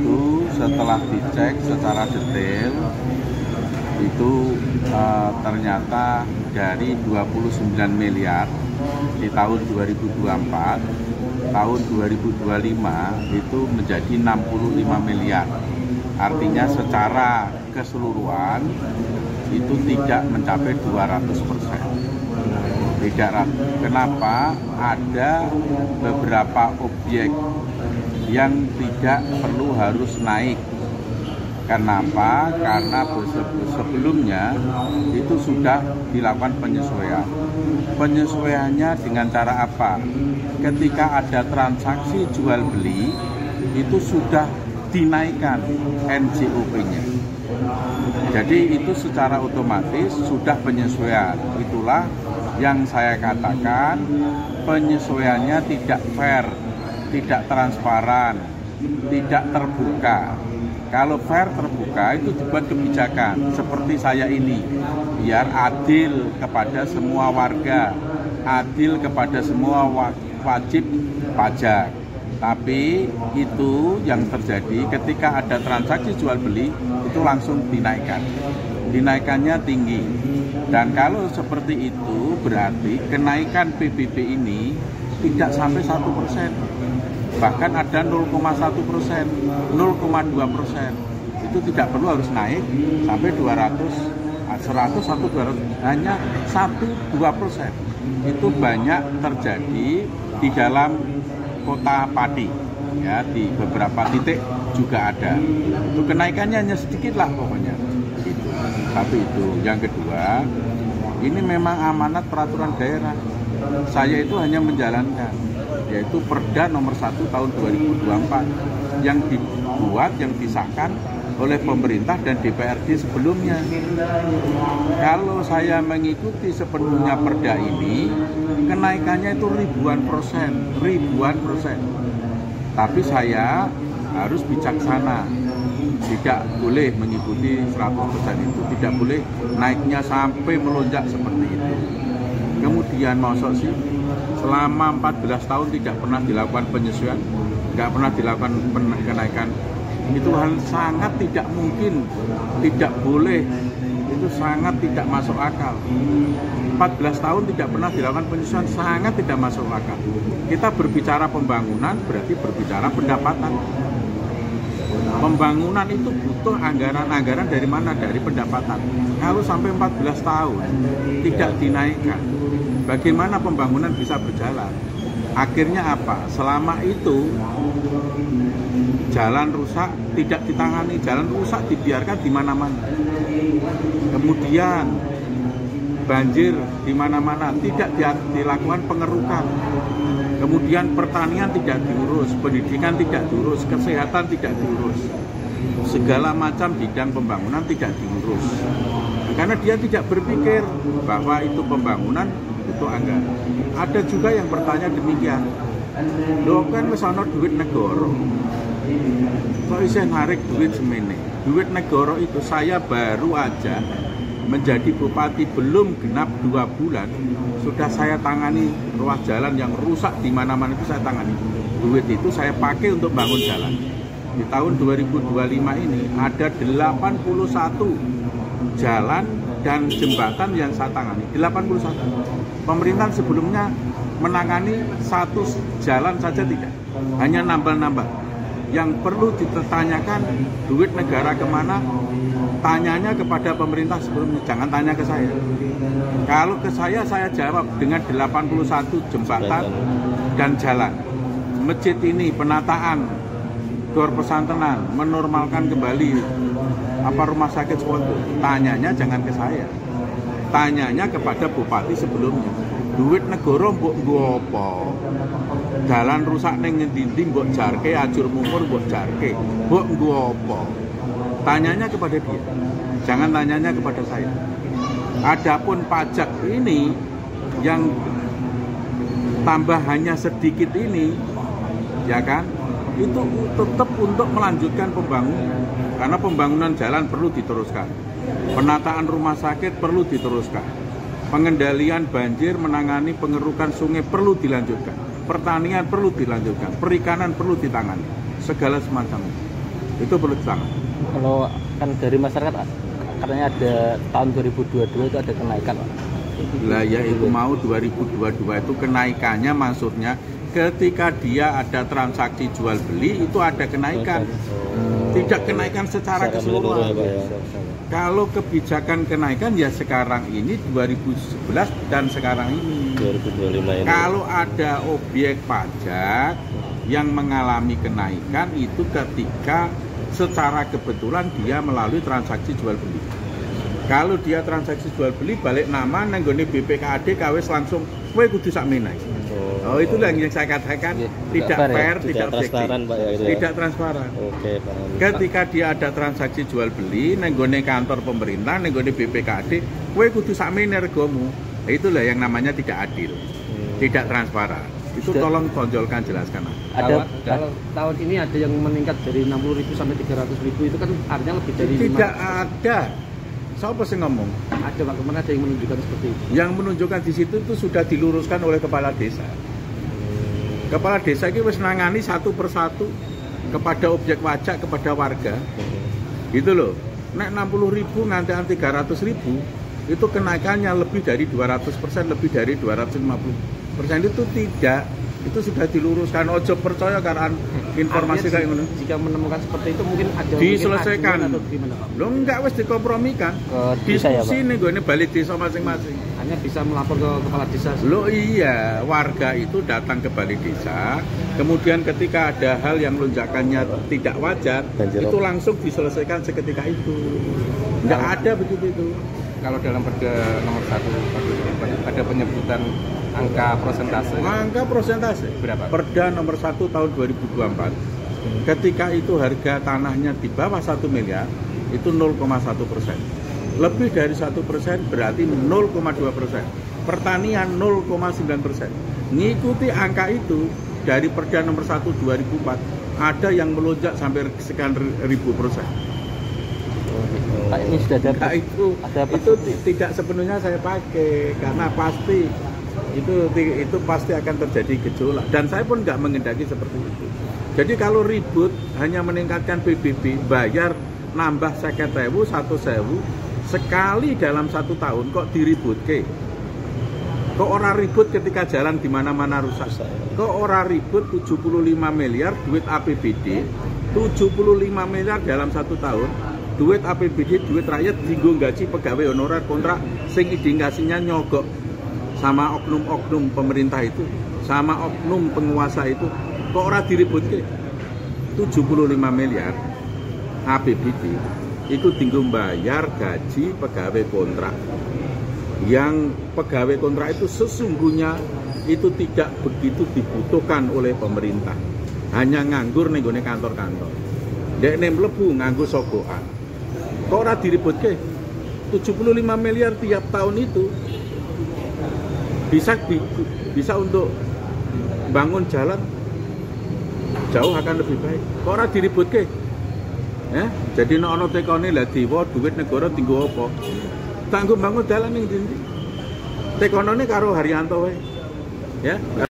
itu setelah dicek secara detail itu ternyata dari 29 miliar di tahun 2024, tahun 2025 itu menjadi 65 miliar. Artinya secara keseluruhan itu tidak mencapai 200%. Tidak. Kenapa? Ada beberapa objek yang tidak perlu harus naik. Kenapa? Karena sebelumnya itu sudah dilakukan penyesuaian. Penyesuaiannya dengan cara apa? Ketika ada transaksi jual beli itu sudah dinaikkan NJOP-nya. Jadi itu secara otomatis sudah penyesuaian. Itulah yang saya katakan penyesuaiannya tidak fair, tidak transparan, tidak terbuka. Kalau fair terbuka itu dibuat kebijakan seperti saya ini, biar adil kepada semua warga, adil kepada semua wajib pajak. Tapi itu yang terjadi ketika ada transaksi jual beli itu langsung dinaikkan. Dinaikannya tinggi. Dan kalau seperti itu berarti kenaikan PBB ini tidak sampai 1%. Bahkan ada 0,1%, 0,2%. Itu tidak perlu harus naik sampai 100 atau 200, hanya 1-2%. Itu banyak terjadi di dalam kota Pati, ya, di beberapa titik juga ada. Itu kenaikannya hanya sedikit lah pokoknya. Satu itu. Yang kedua, ini memang amanat peraturan daerah. Saya itu hanya menjalankan, yaitu Perda nomor 1 tahun 2024 yang dibuat, yang disahkan oleh pemerintah dan DPRD sebelumnya. Kalau saya mengikuti sepenuhnya Perda ini, kenaikannya itu ribuan persen. Tapi saya harus bijaksana. Tidak boleh mengikuti 100% itu, tidak boleh naiknya sampai melonjak seperti itu. Kemudian maksud sih, selama 14 tahun tidak pernah dilakukan penyesuaian, nggak pernah dilakukan kenaikan. Itu hal sangat tidak mungkin, tidak boleh, itu sangat tidak masuk akal. 14 tahun tidak pernah dilakukan penyesuaian, sangat tidak masuk akal. Kita berbicara pembangunan berarti berbicara pendapatan. Pembangunan itu butuh anggaran dari mana? Dari pendapatan. Kalau sampai 14 tahun tidak dinaikkan, bagaimana pembangunan bisa berjalan? Akhirnya apa? Selama itu jalan rusak tidak ditangani, jalan rusak dibiarkan di mana-mana. Kemudian banjir di mana-mana tidak dilakukan pengerukan. Kemudian pertanian tidak diurus, pendidikan tidak diurus, kesehatan tidak diurus. Segala macam bidang pembangunan tidak diurus. Karena dia tidak berpikir bahwa itu pembangunan itu anggaran. Ada juga yang bertanya demikian. Loh kan wis ana duit negara. Kok isih narik duit semene? Duit negara itu saya baru aja menjadi bupati belum genap 2 bulan sudah saya tangani ruas jalan yang rusak di mana-mana, itu saya tangani. Duit itu saya pakai untuk bangun jalan. Di tahun 2025 ini ada 81 jalan dan jembatan yang saya tangani. 81. Pemerintahan sebelumnya menangani 1 jalan saja tidak, hanya nambah-nambah. Yang perlu ditanyakan duit negara kemana, tanyanya kepada pemerintah sebelumnya, jangan tanya ke saya. Kalau ke saya jawab dengan 81 jembatan dan jalan. Masjid ini penataan, gor pesantrenan, menormalkan kembali rumah sakit seperti itu. Tanyanya jangan ke saya, tanyanya kepada bupati sebelumnya. Duit negara mbok nggo apa? Dalan rusak ning ngendi-endi mbok jarke, ajur mungkur mbok jarke. Mbok nggo apa? Tanyanya kepada dia. Jangan tanyanya kepada saya. Adapun pajak ini yang tambah hanya sedikit ini, ya kan? Itu tetap untuk melanjutkan pembangunan. Karena pembangunan jalan perlu diteruskan. Penataan rumah sakit perlu diteruskan. Pengendalian banjir, menangani pengerukan sungai perlu dilanjutkan. Pertanian perlu dilanjutkan. Perikanan perlu ditangani. Segala semacam. Itu perlu ditangani. Kalau kan dari masyarakat katanya ada tahun 2022 itu ada kenaikan, Pak. Lah ya itu mau 2022 itu kenaikannya maksudnya ketika dia ada transaksi jual beli itu ada kenaikan. Tidak kenaikan secara keseluruhan. Kalau kebijakan kenaikan ya sekarang ini 2011 dan sekarang ini 2025 ini. Kalau ada objek pajak yang mengalami kenaikan itu ketika secara kebetulan dia melalui transaksi jual beli. Kalau dia transaksi jual beli balik nama nenggone BPKAD kawis langsung kowe kudu sakmene. Oh itulah yang saya katakan tidak fair, tidak transparan, Pak, ya, gitu ya? Tidak transparan. Oke, paham. Ketika dia ada transaksi jual beli nenggone kantor pemerintah, nenggone BPKAD, kowe kudu sakmene regomu. Itulah yang namanya tidak adil. Tidak transparan. Itu tolong tonjolkan, jelaskan. Kalau tahun ini ada yang meningkat dari 60.000 sampai 300.000 itu kan artinya lebih dari tidak ada. Siapa sih ngomong? Ada Pak, kemana ada yang menunjukkan seperti itu? Yang menunjukkan di situ itu sudah diluruskan oleh kepala desa. Kepala desa ini wis nangani satu persatu kepada objek pajak kepada warga. Gitu loh. Nek 60.000 ngantean 300.000 itu kenaikannya lebih dari 200%, lebih dari 250%. Itu tidak. Itu sudah diluruskan. Ojo percaya karena informasi kayak gini. Jika menemukan seperti itu mungkin ada diselesaikan. atau gimana, Pak? Lo enggak wis dikompromikan. Diskusi nih gue ini balik desa masing-masing. Hanya bisa melapor ke kepala desa. Lo iya, warga itu datang ke balai desa. Kemudian ketika ada hal yang lonjakannya tidak wajar, itu langsung diselesaikan seketika itu. Enggak ada begitu itu. Kalau dalam Perda nomor 1 ada penyebutan angka persentase. Angka persentase berapa? Perda nomor 1 tahun 2024. Ketika itu harga tanahnya di bawah 1 miliar, itu 0,1%. Lebih dari 1% berarti 0,2%. Pertanian 0,9%. Ngikuti angka itu dari Perda nomor 1 2004 ada yang melonjak sampai sekian ribu persen. Pak, ini sudah ada, nah, itu tidak sepenuhnya saya pakai karena pasti itu pasti akan terjadi gejolak dan saya pun nggak mengendaki seperti itu. Jadi kalau ribut hanya meningkatkan PBB bayar nambah 50.000 1.000 sekali dalam 1 tahun kok diribut ke? Kok orang ribut ketika jalan di mana-mana rusak? Kok orang ribut 75 miliar duit APBD 75 miliar dalam 1 tahun duit APBD, duit rakyat dinggo gaji pegawai honorer kontrak sing indikasinya nyogok sama oknum-oknum pemerintah itu, sama oknum penguasa itu, kok ora diributke? 75 miliar APBD itu dinggo bayar gaji pegawai kontrak. Yang pegawai kontrak itu sesungguhnya itu tidak begitu dibutuhkan oleh pemerintah. Hanya nganggur ning gone kantor-kantor. Dekne mlebu nganggo sogokan. Kok ora diributke? 75 miliar tiap tahun itu bisa untuk bangun jalan jauh akan lebih baik. Kok ora diributke? Ya, jadi nek ana tekone lah diwa duit negara tinggo apa? Tanggo bangun jalan ning ndi? Tekonone karo Haryanto wae. Ya.